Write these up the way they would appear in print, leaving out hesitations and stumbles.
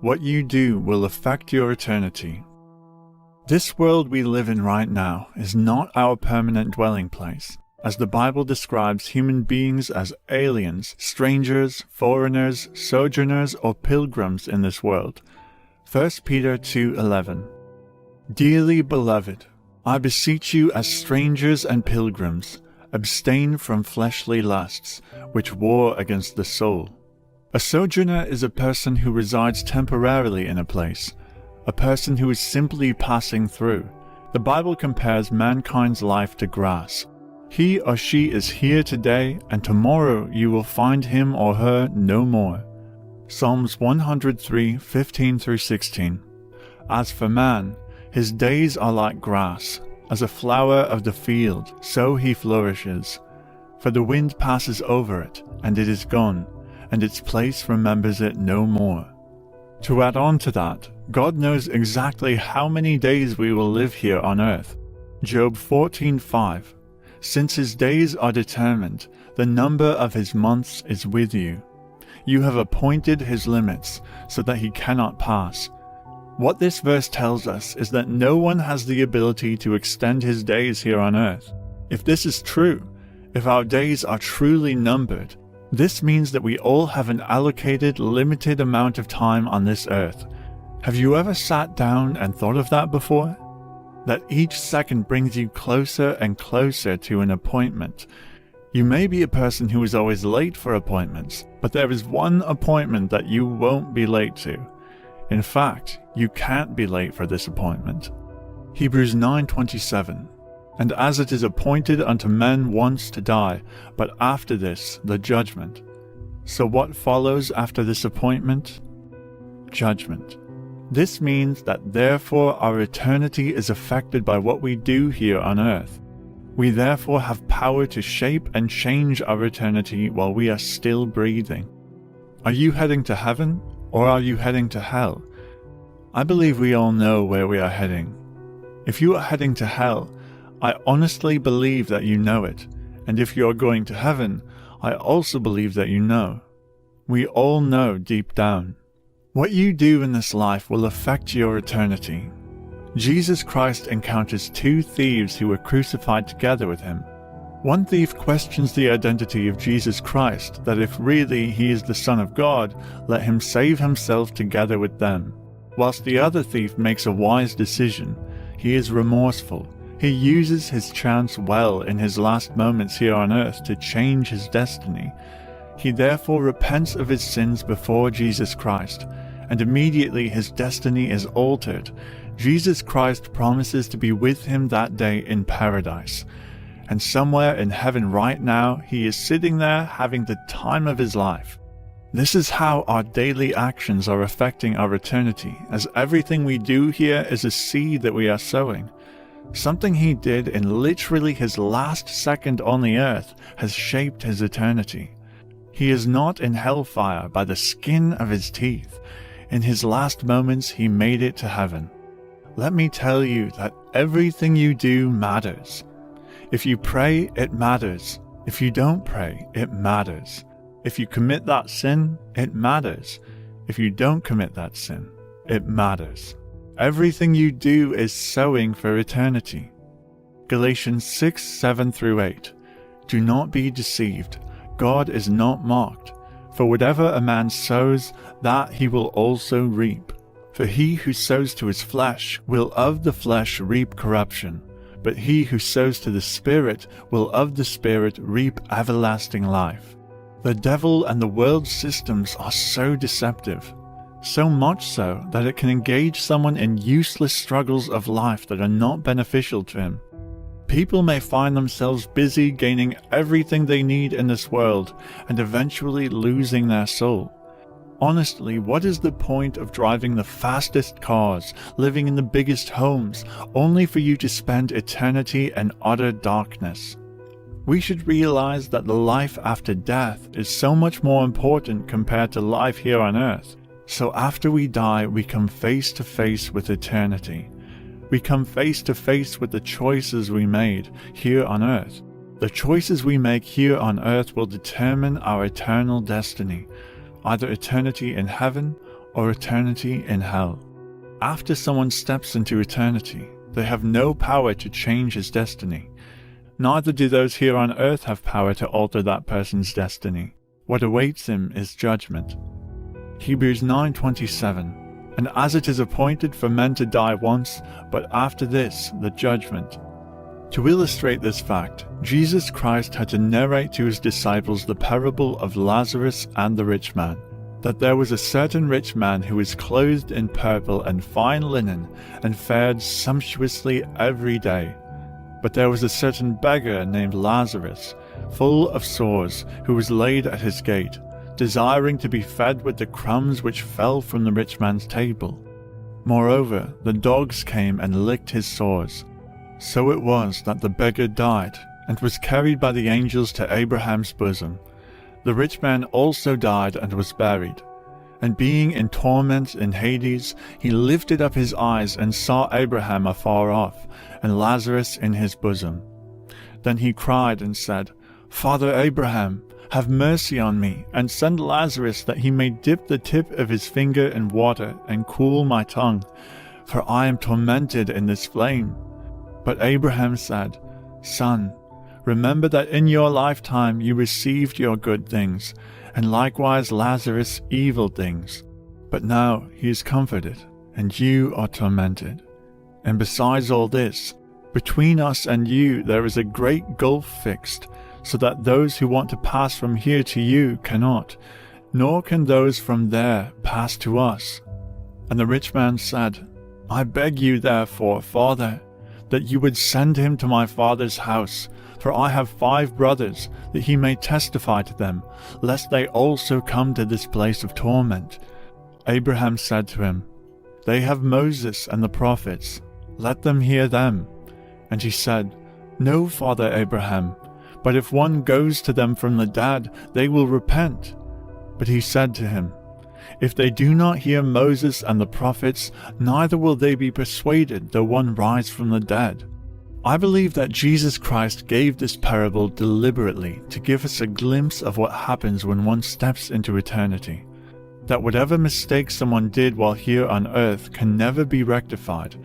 What you do will affect your eternity. This world we live in right now is not our permanent dwelling place, as the Bible describes human beings as aliens, strangers, foreigners, sojourners, or pilgrims in this world. 1 Peter 2:11. Dearly beloved, I beseech you as strangers and pilgrims, abstain from fleshly lusts, which war against the soul. A sojourner is a person who resides temporarily in a place, a person who is simply passing through. The Bible compares mankind's life to grass. He or she is here today, and tomorrow you will find him or her no more. Psalms 103:15-16. As for man, his days are like grass, as a flower of the field, so he flourishes. For the wind passes over it, and it is gone, and its place remembers it no more. To add on to that, God knows exactly how many days we will live here on earth. Job 14:5. Since his days are determined, the number of his months is with you. You have appointed his limits, so that he cannot pass. What this verse tells us is that no one has the ability to extend his days here on earth. If this is true, if our days are truly numbered, this means that we all have an allocated, limited amount of time on this earth. Have you ever sat down and thought of that before? That each second brings you closer and closer to an appointment. You may be a person who is always late for appointments, but there is one appointment that you won't be late to. In fact, you can't be late for this appointment. Hebrews 9:27. And as it is appointed unto men once to die, but after this the judgment. So what follows after this appointment? Judgment. This means that therefore our eternity is affected by what we do here on earth. We therefore have power to shape and change our eternity while we are still breathing. Are you heading to heaven, or are you heading to hell? I believe we all know where we are heading. If you are heading to hell, I honestly believe that you know it, and if you are going to heaven, I also believe that you know. We all know deep down. What you do in this life will affect your eternity. Jesus Christ encounters two thieves who were crucified together with him. One thief questions the identity of Jesus Christ, that if really he is the Son of God, let him save himself together with them. Whilst the other thief makes a wise decision, he is remorseful. He uses his chance well in his last moments here on earth to change his destiny. He therefore repents of his sins before Jesus Christ, and immediately his destiny is altered. Jesus Christ promises to be with him that day in paradise. And somewhere in heaven right now, he is sitting there having the time of his life. This is how our daily actions are affecting our eternity, as everything we do here is a seed that we are sowing. Something he did in literally his last second on the earth has shaped his eternity. He is not in hellfire by the skin of his teeth. In his last moments, he made it to heaven. Let me tell you that everything you do matters. If you pray, it matters. If you don't pray, it matters. If you commit that sin, it matters. If you don't commit that sin, it matters. Everything you do is sowing for eternity. Galatians 6:7-8. Do not be deceived. God is not mocked. For whatever a man sows, that he will also reap. For he who sows to his flesh will of the flesh reap corruption. But he who sows to the Spirit will of the Spirit reap everlasting life. The devil and the world's systems are so deceptive. So much so that it can engage someone in useless struggles of life that are not beneficial to him. People may find themselves busy gaining everything they need in this world and eventually losing their soul. Honestly, what is the point of driving the fastest cars, living in the biggest homes, only for you to spend eternity in utter darkness? We should realize that the life after death is so much more important compared to life here on earth. So after we die, we come face to face with eternity. We come face to face with the choices we made here on earth. The choices we make here on earth will determine our eternal destiny, either eternity in heaven or eternity in hell. After someone steps into eternity, they have no power to change his destiny. Neither do those here on earth have power to alter that person's destiny. What awaits him is judgment. Hebrews 9:27. And as it is appointed for men to die once, but after this, the judgment. To illustrate this fact, Jesus Christ had to narrate to his disciples the parable of Lazarus and the rich man, that there was a certain rich man who was clothed in purple and fine linen, and fared sumptuously every day. But there was a certain beggar named Lazarus, full of sores, who was laid at his gate, desiring to be fed with the crumbs which fell from the rich man's table. Moreover, the dogs came and licked his sores. So it was that the beggar died, and was carried by the angels to Abraham's bosom. The rich man also died and was buried. And being in torment in Hades, he lifted up his eyes and saw Abraham afar off, and Lazarus in his bosom. Then he cried and said, Father Abraham, have mercy on me, and send Lazarus that he may dip the tip of his finger in water and cool my tongue, for I am tormented in this flame. But Abraham said, Son, remember that in your lifetime you received your good things, and likewise Lazarus evil things. But now he is comforted, and you are tormented. And besides all this, between us and you there is a great gulf fixed, so that those who want to pass from here to you cannot, nor can those from there pass to us. And the rich man said, I beg you therefore, Father, that you would send him to my father's house, for I have 5 brothers, that he may testify to them, lest they also come to this place of torment. Abraham said to him, They have Moses and the prophets, let them hear them. And he said, No, Father Abraham, but if one goes to them from the dead, they will repent. But he said to him, If they do not hear Moses and the prophets, neither will they be persuaded though one rise from the dead. I believe that Jesus Christ gave this parable deliberately to give us a glimpse of what happens when one steps into eternity. That whatever mistake someone did while here on earth can never be rectified.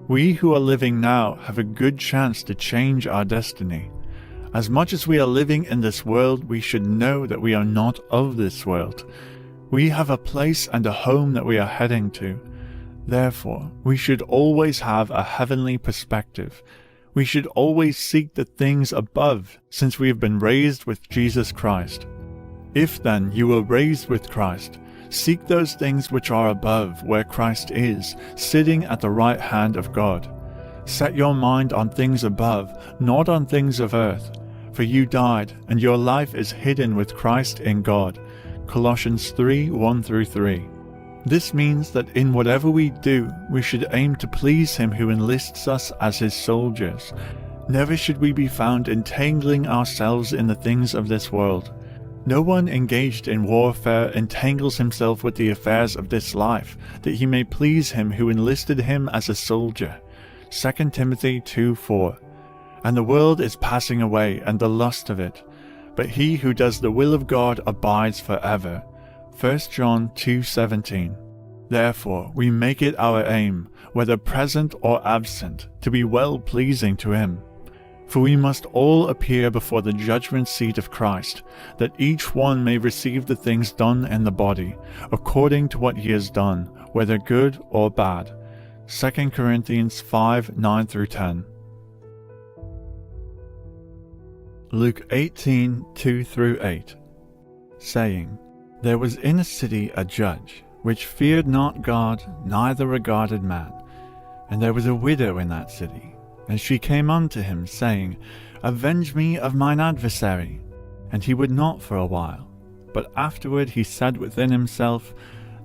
We who are living now have a good chance to change our destiny. As much as we are living in this world, we should know that we are not of this world. We have a place and a home that we are heading to. Therefore, we should always have a heavenly perspective. We should always seek the things above, since we have been raised with Jesus Christ. If then you were raised with Christ, seek those things which are above, where Christ is, sitting at the right hand of God. Set your mind on things above, not on things of earth. For you died, and your life is hidden with Christ in God. Colossians 3:1-3. This means that in whatever we do, we should aim to please him who enlists us as his soldiers. Never should we be found entangling ourselves in the things of this world. No one engaged in warfare entangles himself with the affairs of this life, that he may please him who enlisted him as a soldier. 2 Timothy 2:4. And the world is passing away, and the lust of it. But he who does the will of God abides forever. 1 John 2:17. Therefore we make it our aim, whether present or absent, to be well-pleasing to him. For we must all appear before the judgment seat of Christ, that each one may receive the things done in the body, according to what he has done, whether good or bad. 2 Corinthians 5:9-10. Luke 18:2-8, saying, There was in a city a judge, which feared not God, neither regarded man. And there was a widow in that city, and she came unto him, saying, Avenge me of mine adversary. And he would not for a while. But afterward he said within himself,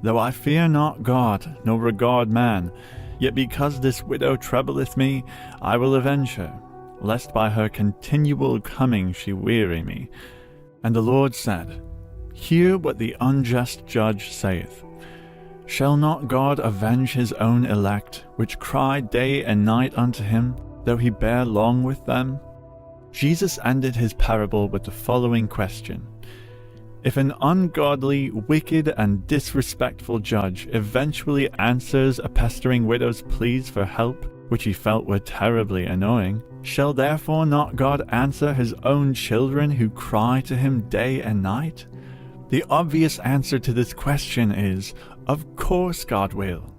Though I fear not God, nor regard man, yet because this widow troubleth me, I will avenge her, lest by her continual coming she weary me. And the Lord said, Hear what the unjust judge saith. Shall not God avenge his own elect, which cry day and night unto him, though he bear long with them? Jesus ended his parable with the following question. If an ungodly, wicked, and disrespectful judge eventually answers a pestering widow's pleas for help, which he felt were terribly annoying, shall therefore not God answer his own children who cry to him day and night? The obvious answer to this question is, of course God will.